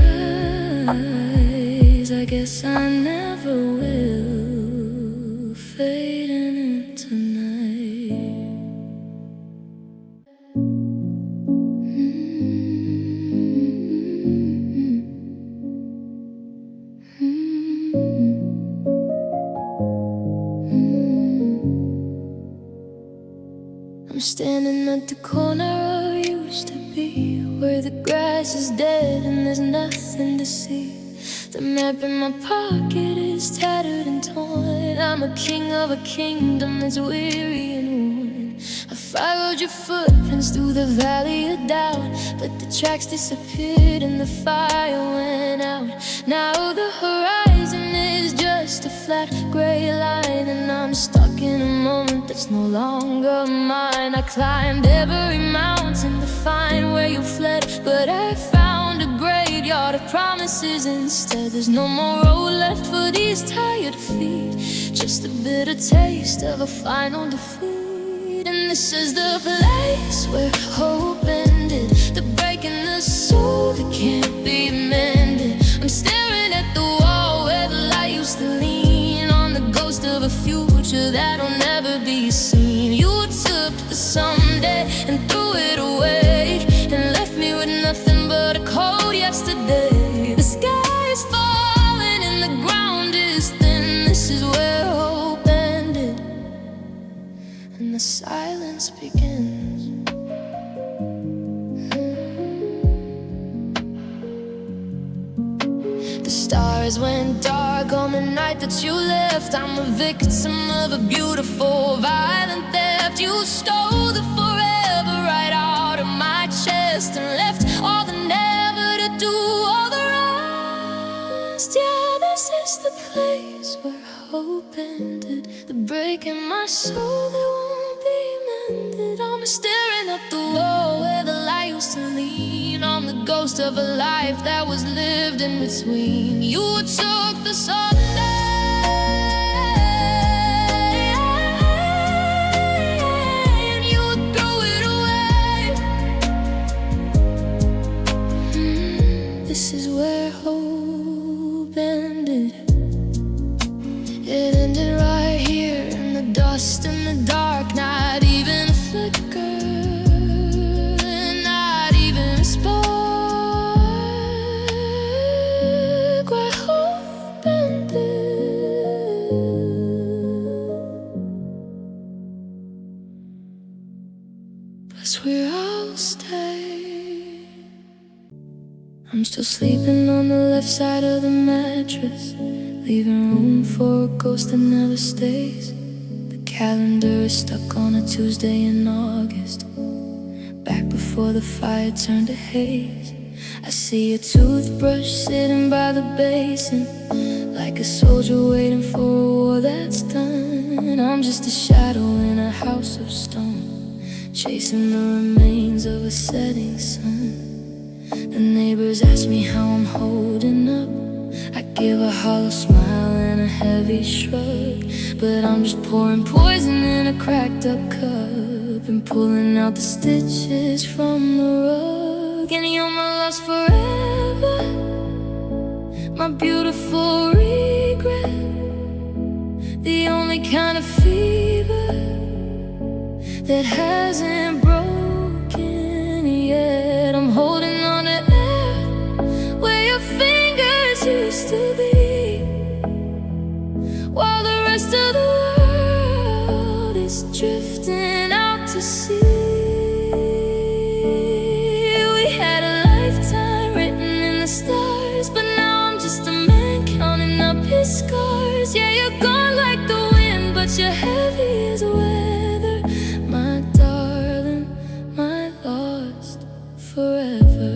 rise, I guess I never will. Fading into night. I'm standing at the corner I used to be, where the grass is dead and there's nothing to see. The map in my pocket is tattered and torn. I'm a king of a kingdom that's weary and worn. I followed your footprints through the valley of doubt, but the tracks disappeared and the fire went out. Now the horizon is just just a flat gray line, and I'm stuck in a moment that's no longer mine. I climbed every mountain to find where you fled, but I found a graveyard of promises instead. There's no more road left for these tired feet, just a bitter taste of a final defeat. And this is the place where hope ended, the break in the soul that can't be mended. I'm staring at the wall where the light used to lean, on the ghost of a future that'll never be seen. You took the someday and threw it away, and left me with nothing but a cold yesterday. The sky is falling and the ground is thin. This is where hope ended, and the silence begins. The stars went dark on the night that you left. I'm a victim of a beautiful, violent theft. You stole the forever right out of my chest, and left all the never to do all the rest. Yeah, this is the place where hope ended, the break in my soul that won't be mended. I'm staring at the wall where the light used to lean, on the ghost of a life that was lived in between. You took the Sunday and you threw it away. This is where hope ended. It ended right here in the dust and the dark. Not even a flicker, not even a spark. Where hope ended. That's where I'll stay. I'm still sleeping on the left side of the mattress, leaving room for a ghost that never stays. The calendar is stuck on a Tuesday in August, back before the fire turned to haze. I see a toothbrush sitting by the basin, like a soldier waiting for a war that's done. I'm just a shadow in a house of stone, chasing the remains of a setting sun. The neighbors ask me how I'm holding up. I give a hollow smile and a heavy shrug, but I'm just pouring poison in a cracked up cup, and pulling out the stitches from the rug. And you're my lost forever, my beautiful regret, the only kind of fever that hasn't broken yet. I'm holding on to air where your fingers used to be, while the rest of the world is drifting out to sea. We had a lifetime written in the stars, but now I'm just a man counting up his scars. Yeah, you're gone like the wind, but you're heavy as weather, my darling, my lost forever.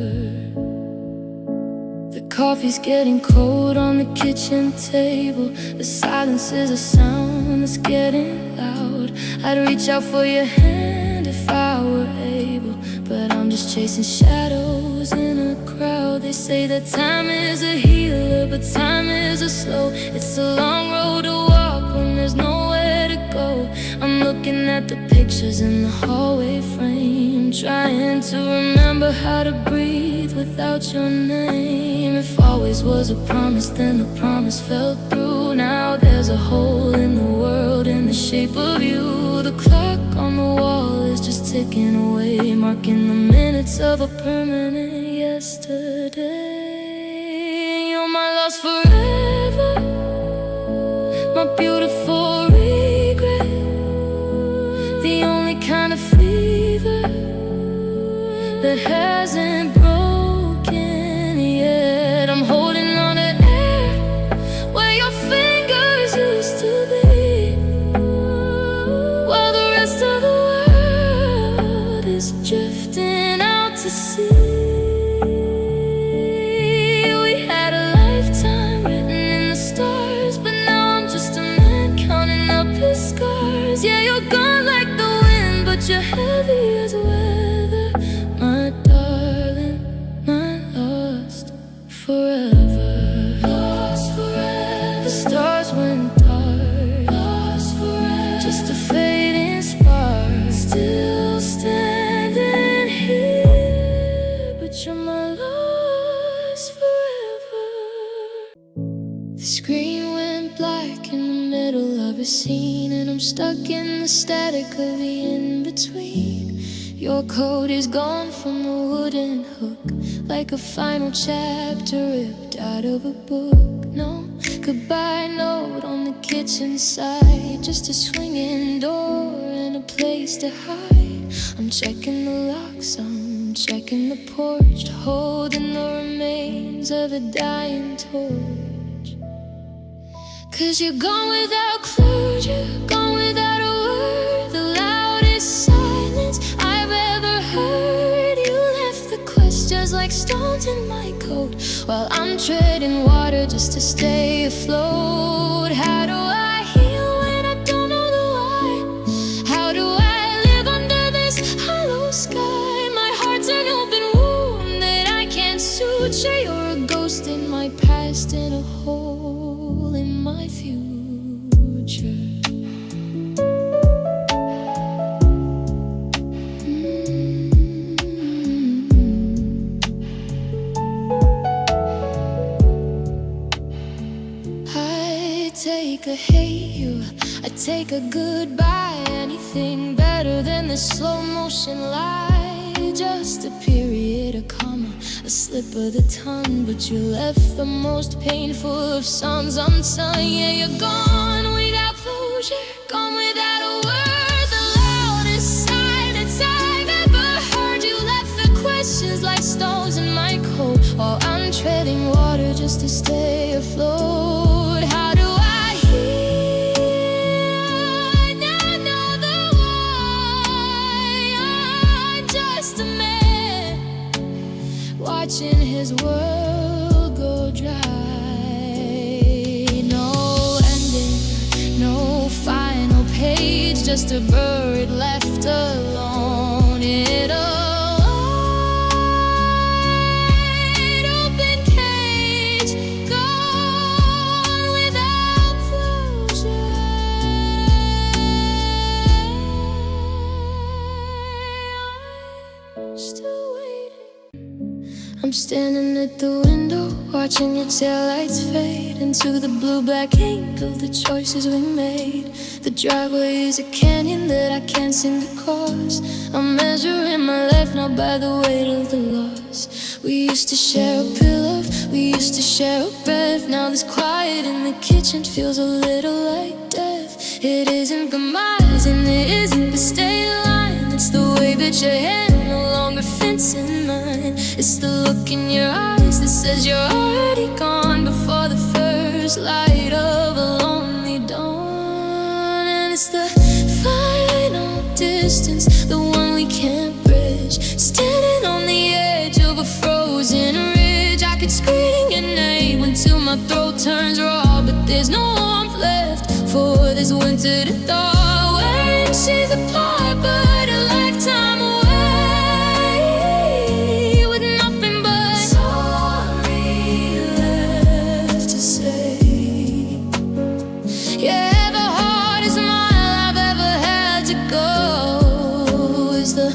The coffee's getting cold on the kitchen table. The silence is a sound that's getting loud. I'd reach out for your hand if I were able, but I'm just chasing shadows in a crowd. They say that time is a healer, but time is a slow. It's a long road to walk when there's nowhere to go. I'm looking at the pictures in the hallway frame, trying to remember how to breathe without your name. If always was a promise, then the promise fell through. Now there's a hole in the world in the shape of you. The clock on the wall is just ticking away, marking the minutes of a permanent yesterday. You're my lost forever, my beautiful regret, the only kind of fever that hasn't broken yet. I'm holding on to air where your fingers used to be, while the rest of the world is drifting out to sea. We had a lifetime written in the stars, but now you're my lost forever. The screen went black in the middle of a scene, and I'm stuck in the static of the in-between. Your code is gone from the wooden hook, like a final chapter ripped out of a book. No goodbye note on the kitchen side, just a swinging door and a place to hide. I'm checking the locks, I'm checking the porch, holding the remains of a dying torch. 'Cause you're gone without closure, gone without a word, the loudest silence I've ever heard. You left the questions like stones in my coat, while I'm treading water just to stay afloat. How do I heal when I don't know the why? How do I live under this hollow sky? My heart's an open wound that I can't suture. You're a ghost in my past and a hole in my future. Take a hate you, I take a goodbye. Anything better than this slow motion lie. Just a period, a comma, a slip of the tongue, but you left the most painful of songs undone. Yeah, you're gone without closure, gone without a word, the loudest silence I've ever heard. You left the questions like stones in my coat, while I'm treading water just to stay afloat. How do I heal? I now know the why. I'm just a man watching his world go dry. No ending, no final page, just a bird left alone in a wide open cage, gone without closure. I'm still waiting. I'm standing at the window, watching your taillights fade into the blue-black ink of the choices we made. The driveway is a canyon that I can't seem to cross. I'm measuring my life now by the weight of the loss. We used to share a pillow, we used to share a breath. Now this quiet in the kitchen feels a little like death. It isn't goodbyes and it isn't the stay line. It's the way that your hand no longer fits in mine. It's the look in your eyes that says you're already gone before the first light of a lonely dawn. And it's the final distance, the one we can't bridge, standing on the edge of a frozen ridge. I could scream your name until my throat turns raw, but there's no warmth left for this winter to thaw. We're inches apart, but a lifetime away, with nothing but sorry left to say. Yeah, the hardest mile I've ever had to go is the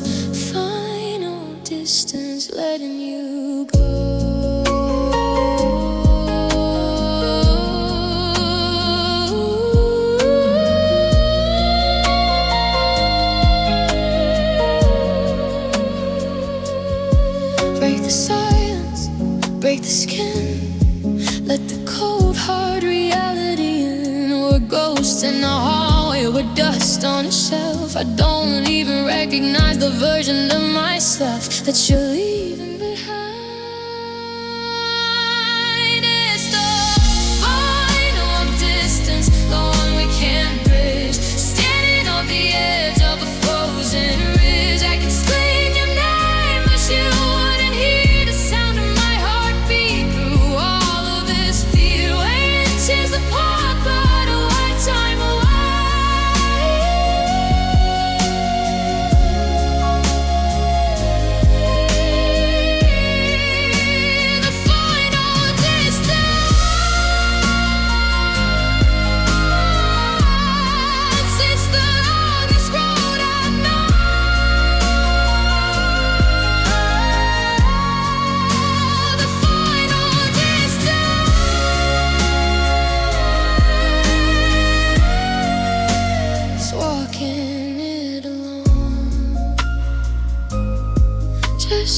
final distance, letting you go. Break the silence, break the skin, let the cold hard reality in. We're ghosts in the hallway, we're dust on a shelf. I don't even recognize the version of myself that you're leaving behind. It's the final distance, the one we can't bridge, standing on the edge of a frozen ridge. I could scream your name, but you wouldn't hear the sound of my heartbeat through all of this fear. We're inches apart, but a lifetime away.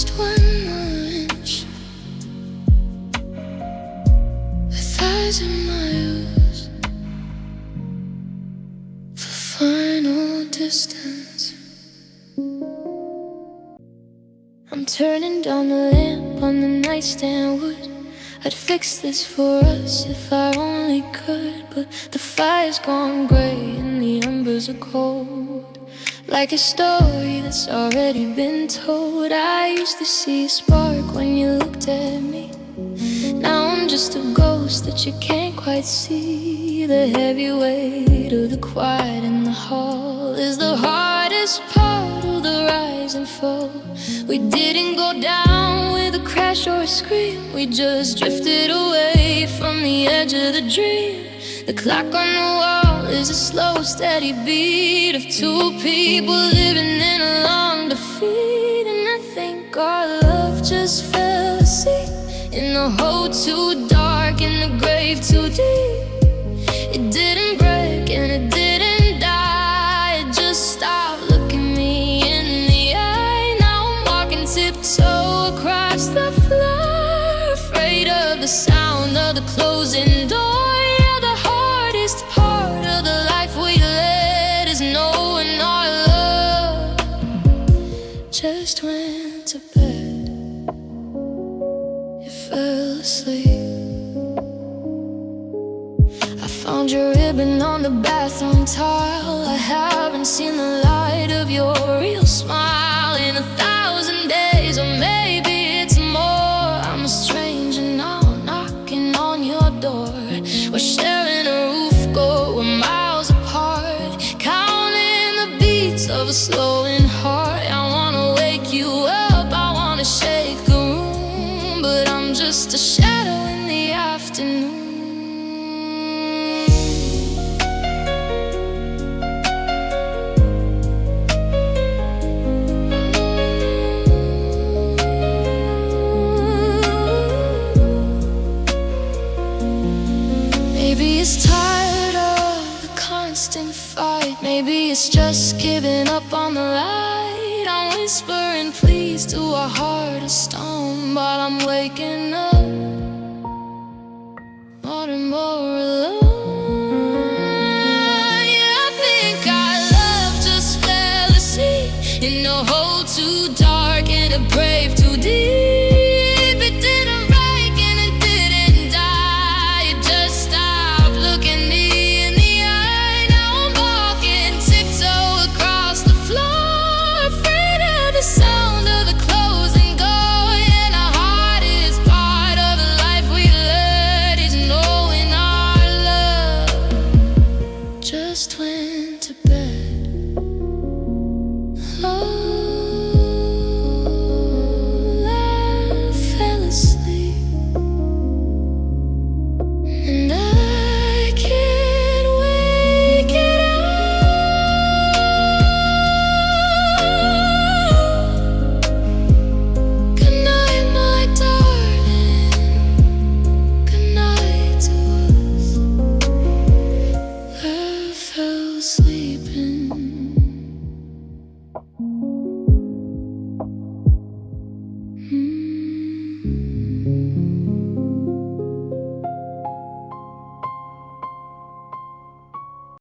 Just 1 inch, 1,000 miles for final distance. I'm turning down the lamp on the nightstand wood. I'd fix this for us if I only could, but the fire's gone gray and the embers are cold, like a story that's already been told. I used to see a spark when you looked at me. Now I'm just a ghost that you can't quite see. The heavy weight of the quiet in the hall is the hardest part of the rise and fall. We didn't go down with a crash or a scream. We just drifted away from the edge of the dream. The clock on the wall is a slow, steady beat of two people living in a long defeat. And I think our love just fell asleep in the hole too dark, in the grave too deep. It didn't break and it didn't die. It just stopped looking me in the eye. Now I'm walking tiptoe across the floor, afraid of the sound of the closing door. Yeah, the hardest part of the life we led is knowing our love just went to bed. It fell asleep. I found your ribbon on the bathroom tile. I haven't seen the light of your real smile in 1,000 days, or maybe it's more. I'm a stranger now, knocking on your door. We're sharing a roof, going miles apart, counting the beats of a slowing heart. I wanna wake you up, I wanna shake the room, but I'm just a shadow in the afternoon. Maybe it's tired of the constant fight. Maybe it's just giving up on the light. I'm whispering please to a heart of stone, but I'm waking up